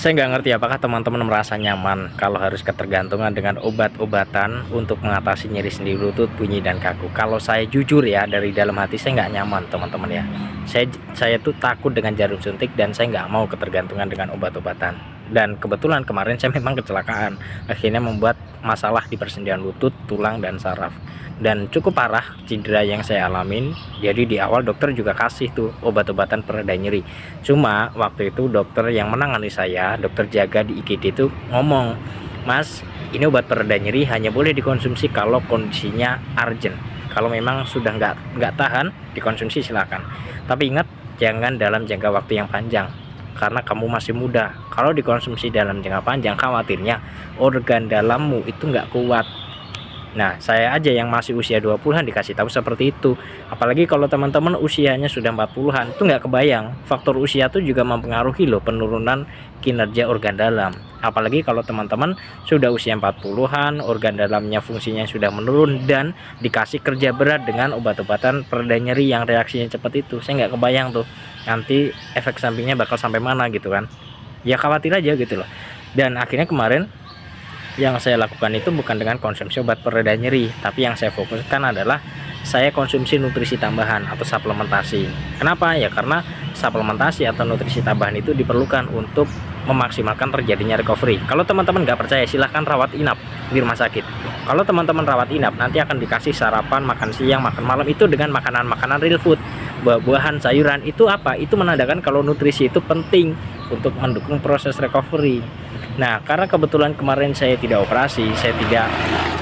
Saya nggak ngerti apakah teman-teman merasa nyaman kalau harus ketergantungan dengan obat-obatan untuk mengatasi nyeri sendi lutut, bunyi, dan kaku. Kalau saya jujur ya, dari dalam hati saya nggak nyaman teman-teman ya. Saya tuh takut dengan jarum suntik dan saya nggak mau ketergantungan dengan obat-obatan. Dan kebetulan kemarin saya memang kecelakaan, akhirnya membuat masalah di persendian lutut, tulang, dan saraf. Dan cukup parah cedera yang saya alamin. Jadi di awal dokter juga kasih tuh obat-obatan pereda nyeri. Cuma waktu itu dokter yang menangani saya, dokter jaga di IGD itu ngomong, "Mas, ini obat pereda nyeri hanya boleh dikonsumsi kalau kondisinya urgent. Kalau memang sudah nggak tahan, dikonsumsi silakan. Tapi ingat, jangan dalam jangka waktu yang panjang. Karena kamu masih muda. Kalau dikonsumsi dalam jangka panjang, khawatirnya organ dalammu itu nggak kuat." Nah, saya aja yang masih usia 20-an dikasih tahu seperti itu. Apalagi kalau teman-teman usianya sudah 40-an, itu nggak kebayang. Faktor usia itu juga mempengaruhi loh penurunan kinerja organ dalam. Apalagi kalau teman-teman sudah usia 40-an, organ dalamnya fungsinya sudah menurun dan dikasih kerja berat dengan obat-obatan pereda nyeri yang reaksinya cepat itu. Saya nggak kebayang tuh nanti efek sampingnya bakal sampai mana gitu kan. Ya khawatir aja gitu loh. Dan akhirnya kemarin yang saya lakukan itu bukan dengan konsumsi obat pereda nyeri, tapi yang saya fokuskan adalah saya konsumsi nutrisi tambahan atau suplementasi. Kenapa? Ya karena suplementasi atau nutrisi tambahan itu diperlukan untuk memaksimalkan terjadinya recovery. Kalau teman-teman nggak percaya, silahkan rawat inap di rumah sakit. Kalau teman-teman rawat inap, nanti akan dikasih sarapan, makan siang, makan malam itu dengan makanan-makanan real food, buah-buahan, sayuran. Itu apa? Itu menandakan kalau nutrisi itu penting untuk mendukung proses recovery. Nah, karena kebetulan kemarin saya tidak operasi, saya tidak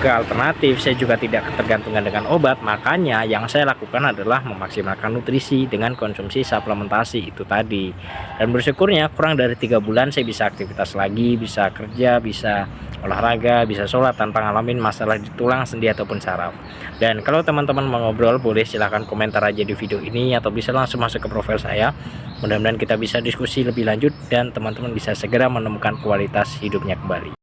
ke alternatif, saya juga tidak ketergantungan dengan obat, makanya yang saya lakukan adalah memaksimalkan nutrisi dengan konsumsi suplementasi itu tadi. Dan bersyukurnya kurang dari 3 bulan saya bisa aktivitas lagi, bisa kerja, bisa olahraga, bisa sholat tanpa ngalamin masalah di tulang, sendi, ataupun saraf. Dan kalau teman-teman mau ngobrol, boleh silahkan komentar aja di video ini atau bisa langsung masuk ke profil saya. Mudah-mudahan kita bisa diskusi lebih lanjut dan teman-teman bisa segera menemukan kualitas hidupnya kembali.